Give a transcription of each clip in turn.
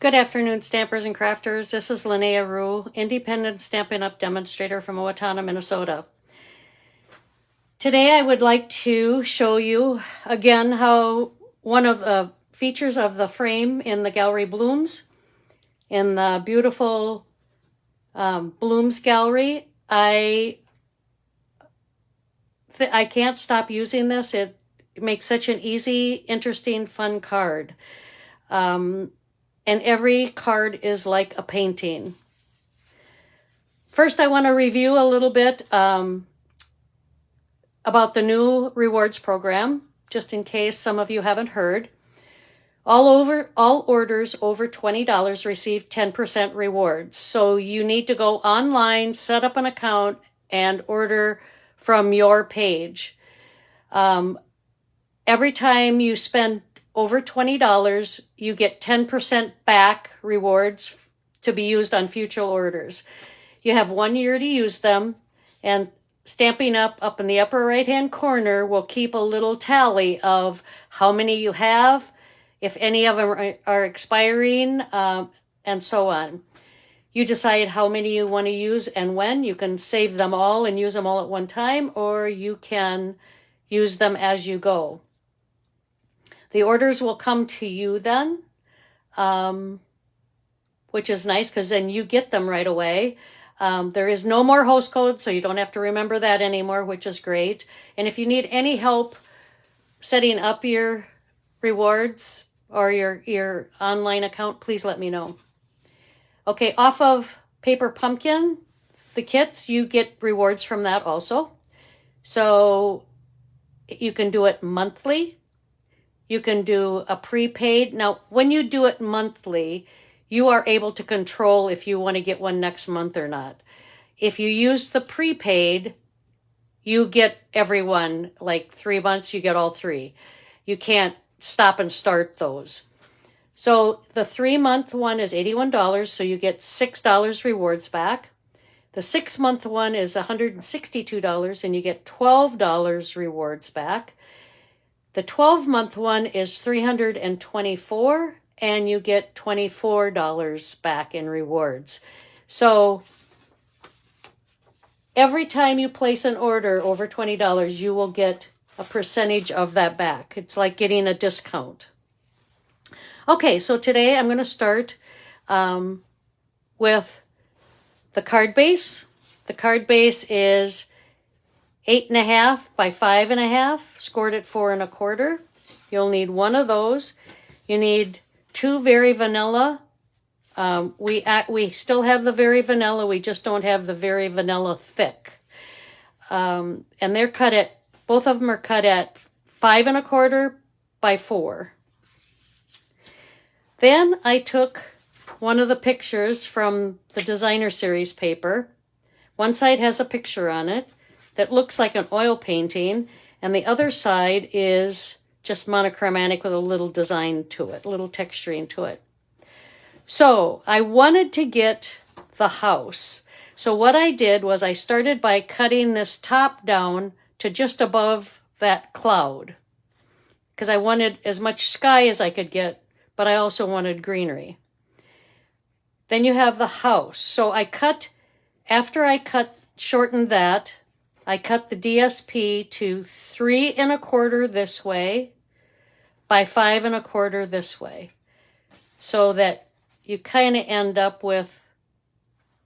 Good afternoon, stampers and crafters. This is Linnea Rue, independent Stampin' Up! Demonstrator from Owatonna, Minnesota. Today I would like to show you again how one of the features of the frame in the gallery blooms. In the beautiful blooms gallery, I can't stop using this. It makes such an easy, interesting, fun card. And every card is like a painting. First, I want to review a little bit about the new rewards program, just in case some of you haven't heard. All orders over $20 receive 10% rewards. So you need to go online, set up an account, and order from your page. Every time you spend over $20, you get 10% back rewards to be used on future orders. You have 1 year to use them, and Stampin' Up in the upper right-hand corner will keep a little tally of how many you have, if any of them are expiring, and so on. You decide how many you want to use and when. You can save them all and use them all at one time, or you can use them as you go. The orders will come to you then, which is nice because then you get them right away. There is no more host code, so you don't have to remember that anymore, which is great. And if you need any help setting up your rewards or your online account, please let me know. Okay, off of Paper Pumpkin, the kits, you get rewards from that also. So you can do it monthly. You can do a prepaid. Now, when you do it monthly, you are able to control if you want to get one next month or not. If you use the prepaid, you get every one, like 3 months, you get all three. You can't stop and start those. So the 3-month one is $81, so you get $6 rewards back. The 6-month one is $162, and you get $12 rewards back. The 12-month one is $324, and you get $24 back in rewards. So every time you place an order over $20, you will get a percentage of that back. It's like getting a discount. Okay, so today I'm going to start with the card base. The card base is 8.5 by 5.5, scored at 4 1/4. You'll need one of those. You need 2 Very Vanilla. We still have the Very Vanilla. We just don't have the Very Vanilla thick. And they're cut at, both of them are cut at 5 1/4 by 4. Then I took one of the pictures from the Designer Series paper. One side has a picture on it that looks like an oil painting, and the other side is just monochromatic with a little design to it, a little texturing to it. So I wanted to get the house. So what I did was I started by cutting this top down to just above that cloud, because I wanted as much sky as I could get, but I also wanted greenery. Then you have the house. So after I shortened that, I cut the DSP to 3 1/4 this way by 5 1/4 this way, so that you kind of end up with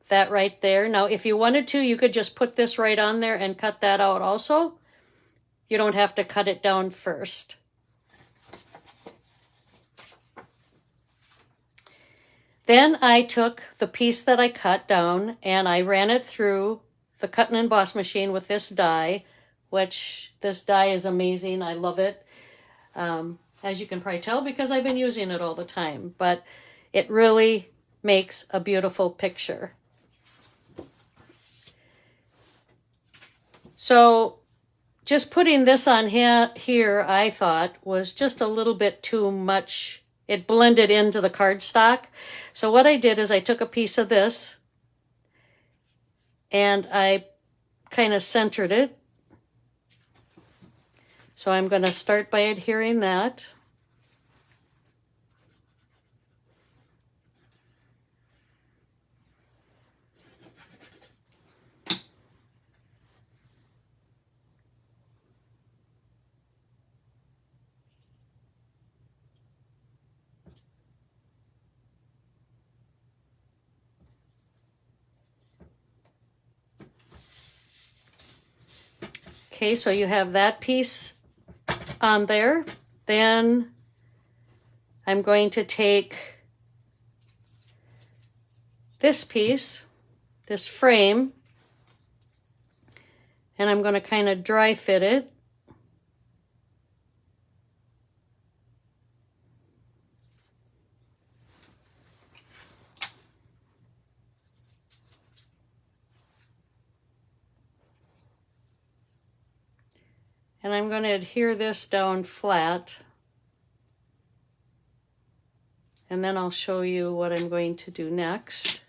that right there. Now, if you wanted to, you could just put this right on there and cut that out also. You don't have to cut it down first. Then I took the piece that I cut down and I ran it through the cut and emboss machine with this die, which this die is amazing. I love it. As you can probably tell, because I've been using it all the time, but it really makes a beautiful picture. So just putting this on here, I thought was just a little bit too much. It blended into the cardstock. So what I did is I took a piece of this and I kind of centered it. So I'm going to start by adhering that. Okay, so you have that piece on there. Then I'm going to take this piece, this frame, and I'm going to kind of dry fit it. And I'm going to adhere this down flat. And then I'll show you what I'm going to do next.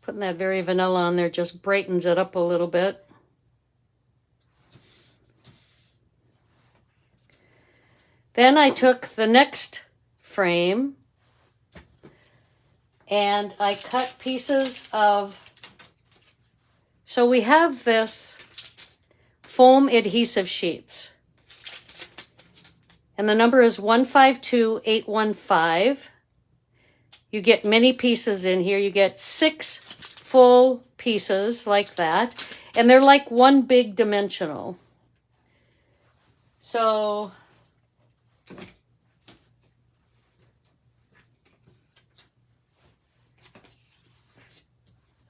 Putting that very vanilla on there just brightens it up a little bit. Then I took the next frame and I cut pieces of, so we have this foam adhesive sheets. And the number is 152815. You get many pieces in here. You get 6 full pieces like that. And they're like one big dimensional. So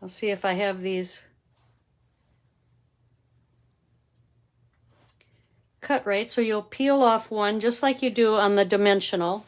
I'll see if I have these cut right. So you'll peel off one just like you do on the dimensional.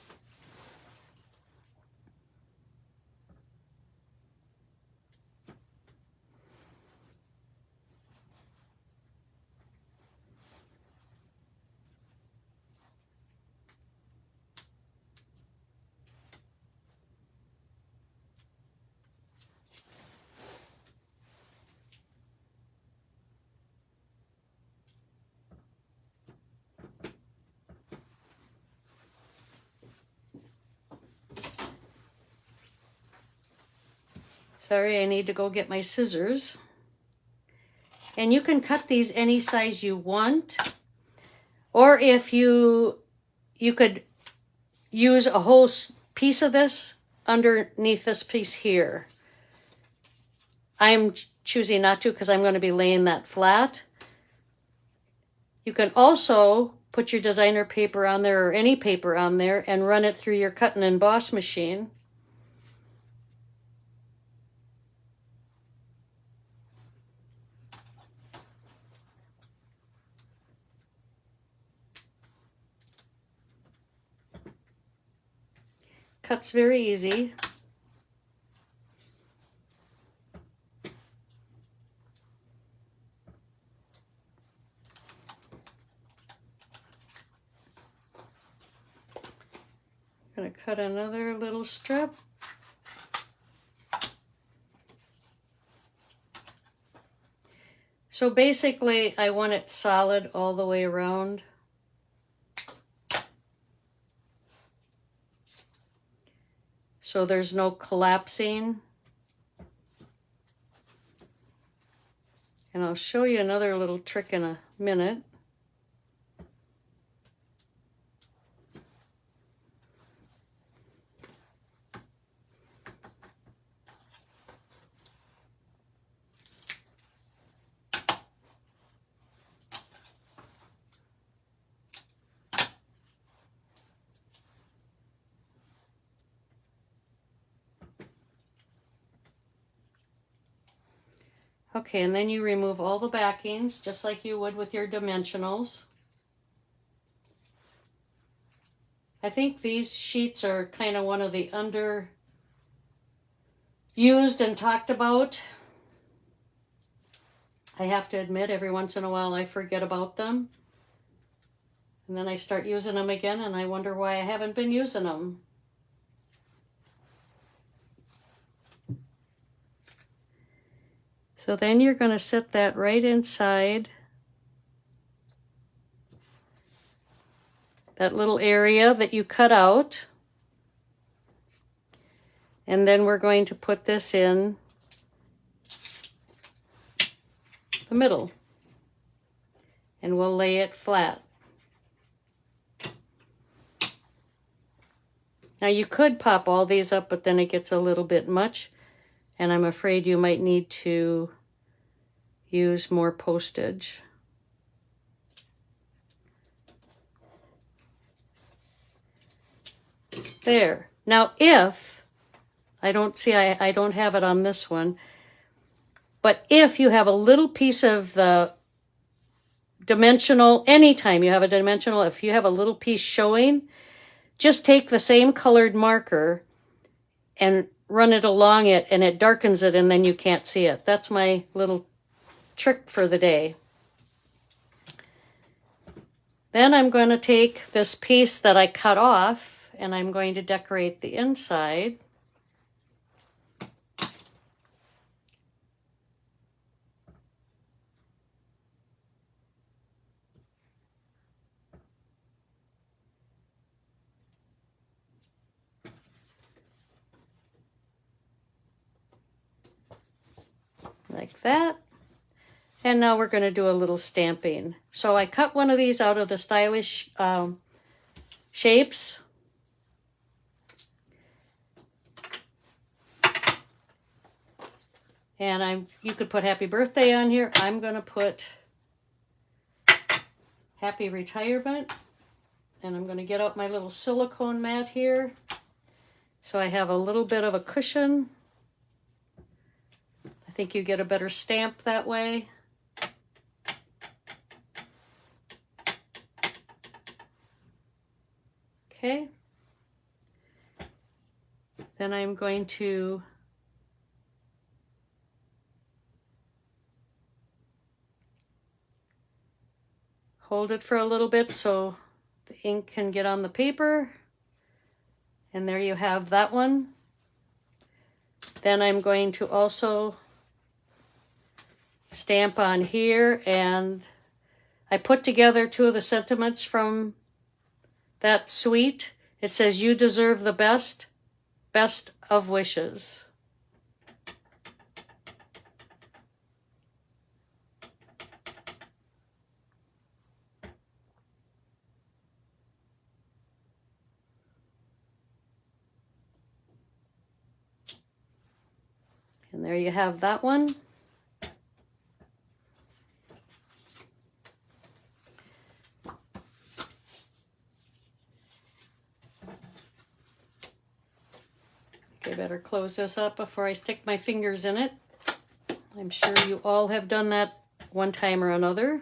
Sorry, I need to go get my scissors. And you can cut these any size you want. Or if you could use a whole piece of this underneath this piece here. I'm choosing not to because I'm going to be laying that flat. You can also put your designer paper on there or any paper on there and run it through your cut and emboss machine. Cuts very easy. I'm going to cut another little strip. So basically, I want it solid all the way around. So there's no collapsing. And I'll show you another little trick in a minute. Okay, and then you remove all the backings, just like you would with your dimensionals. I think these sheets are kind of one of the underused and talked about. I have to admit, every once in a while I forget about them. And then I start using them again, and I wonder why I haven't been using them. So then you're going to set that right inside that little area that you cut out. And then we're going to put this in the middle. And we'll lay it flat. Now you could pop all these up, but then it gets a little bit much, and I'm afraid you might need to use more postage. There. Now if, I don't have it on this one, but if you have a little piece of the dimensional, anytime you have a dimensional, if you have a little piece showing, just take the same colored marker and run it along it, and it darkens it, and then you can't see it. That's my little trick for the day. Then I'm going to take this piece that I cut off, and I'm going to decorate the inside. Like that. And now we're going to do a little stamping. So I cut one of these out of the stylish shapes. And you could put happy birthday on here. I'm going to put happy retirement. And I'm going to get out my little silicone mat here. So I have a little bit of a cushion. I think you get a better stamp that way. Okay. Then I'm going to hold it for a little bit so the ink can get on the paper. And there you have that one. Then I'm going to also stamp on here, and I put together two of the sentiments from that suite. It says, "You deserve the best, best of wishes." And there you have that one. I better close this up before I stick my fingers in it. I'm sure you all have done that one time or another.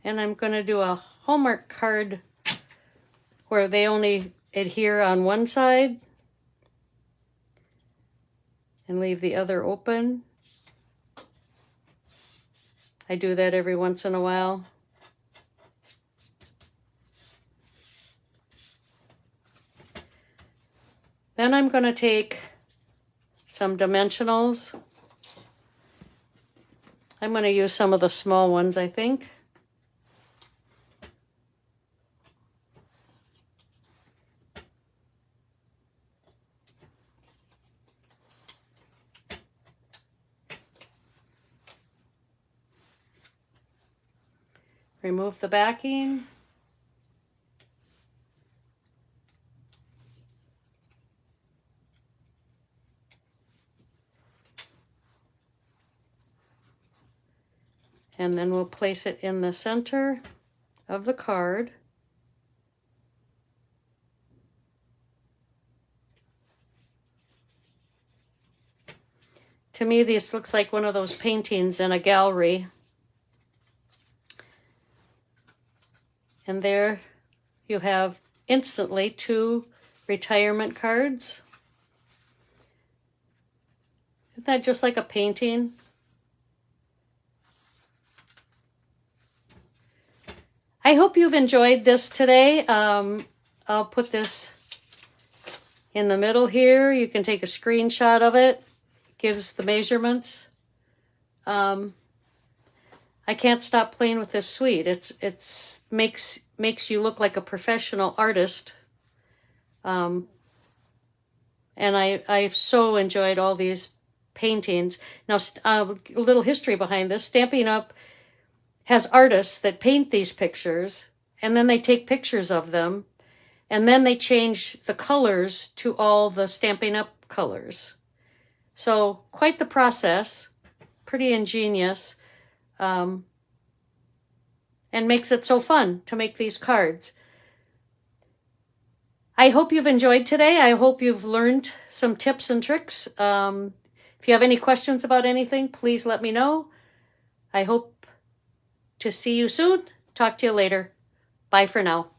And I'm going to do a Hallmark card where they only adhere on one side and leave the other open. I do that every once in a while. Then I'm going to take some dimensionals. I'm going to use some of the small ones, I think. Remove the backing. And then we'll place it in the center of the card. To me, this looks like one of those paintings in a gallery. And there you have instantly two retirement cards. Isn't that just like a painting? I hope you've enjoyed this today. I'll put this in the middle here. You can take a screenshot of it. It gives the measurements. I can't stop playing with this suite. It's makes you look like a professional artist. And I've so enjoyed all these paintings. Now, a little history behind this. Stampin' Up! has artists that paint these pictures, and then they take pictures of them, and then they change the colors to all the Stampin' Up! Colors. So quite the process, pretty ingenious, and makes it so fun to make these cards. I hope you've enjoyed today. I hope you've learned some tips and tricks. If you have any questions about anything, please let me know. I hope to see you soon. Talk to you later. Bye for now.